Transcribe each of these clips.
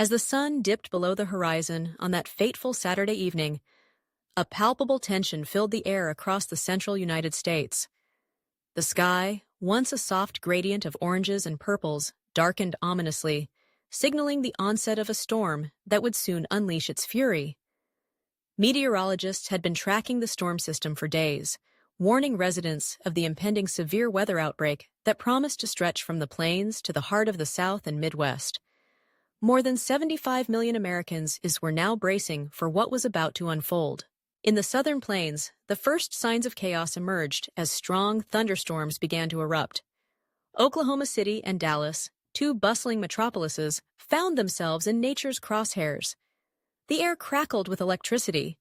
As the sun dipped below the horizon on that fateful Saturday evening, a palpable tension filled the air across the central United States. The sky, once a soft gradient of oranges and purples, darkened ominously, signaling the onset of a storm that would soon unleash its fury. Meteorologists had been tracking the storm system for days, warning residents of the impending severe weather outbreak that promised to stretch from the plains to the heart of the South and Midwest. More than 75 million Americans were now bracing for what was about to unfold. In the southern plains, the first signs of chaos emerged as strong thunderstorms began to erupt. Oklahoma City and Dallas, two bustling metropolises, found themselves in nature's crosshairs. The air crackled with electricity,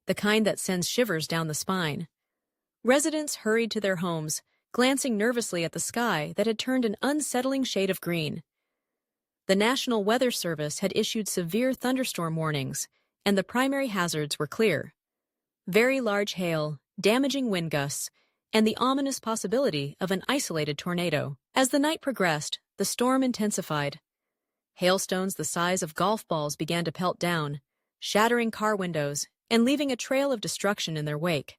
the kind that sends shivers down the spine. Residents hurried to their homes, glancing nervously at the sky that had turned an unsettling shade of green. The National Weather Service had issued severe thunderstorm warnings, and the primary hazards were clear. Very large hail, damaging wind gusts, and the ominous possibility of an isolated tornado. As the night progressed, the storm intensified. Hailstones the size of golf balls began to pelt down, shattering car windows and leaving a trail of destruction in their wake.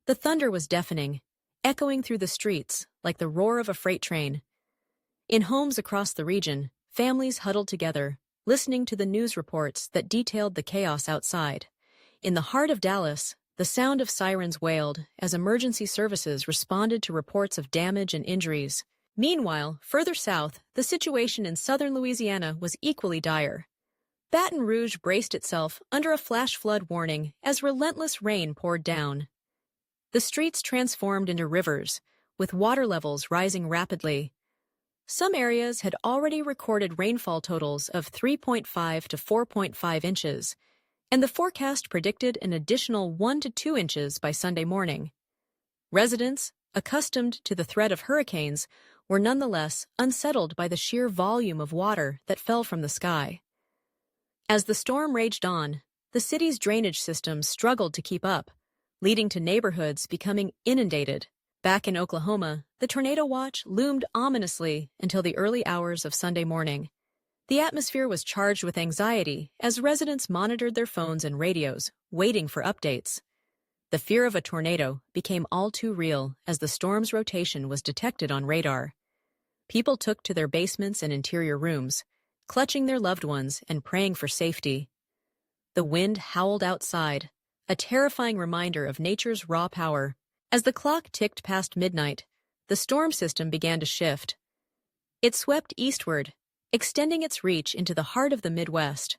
The thunder was deafening, echoing through the streets like the roar of a freight train. In homes across the region, families huddled together, listening to the news reports that detailed the chaos outside. In the heart of Dallas, the sound of sirens wailed as emergency services responded to reports of damage and injuries. Meanwhile, further south, the situation in southern Louisiana was equally dire. Baton Rouge braced itself under a flash flood warning as relentless rain poured down. The streets transformed into rivers, with water levels rising rapidly. Some areas had already recorded rainfall totals of 3.5 to 4.5 inches, and the forecast predicted an additional 1 to 2 inches by Sunday morning. Residents, accustomed to the threat of hurricanes, were nonetheless unsettled by the sheer volume of water that fell from the sky. As the storm raged on, the city's drainage systems struggled to keep up, leading to neighborhoods becoming inundated. Back in Oklahoma, the tornado watch loomed ominously until the early hours of Sunday morning. The atmosphere was charged with anxiety as residents monitored their phones and radios, waiting for updates. The fear of a tornado became all too real as the storm's rotation was detected on radar. People took to their basements and interior rooms, clutching their loved ones and praying for safety. The wind howled outside, a terrifying reminder of nature's raw power. As the clock ticked past midnight, the storm system began to shift. It swept eastward, extending its reach into the heart of the Midwest.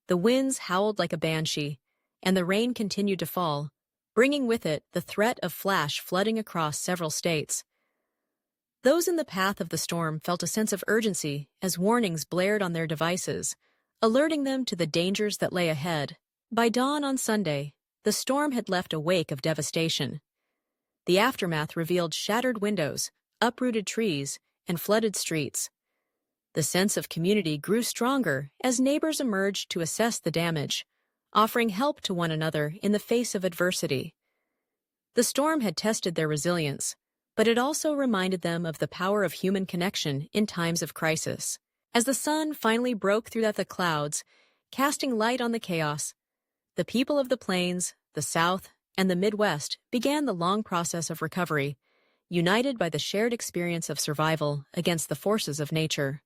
The winds howled like a banshee, and the rain continued to fall, bringing with it the threat of flash flooding across several states. Those in the path of the storm felt a sense of urgency as warnings blared on their devices, alerting them to the dangers that lay ahead. By dawn on Sunday, the storm had left a wake of devastation. The aftermath revealed shattered windows, uprooted trees, and flooded streets. The sense of community grew stronger as neighbors emerged to assess the damage, offering help to one another in the face of adversity. The storm had tested their resilience, but it also reminded them of the power of human connection in times of crisis. As the sun finally broke through the clouds, casting light on the chaos, the people of the plains, the South, and the Midwest began the long process of recovery, united by the shared experience of survival against the forces of nature.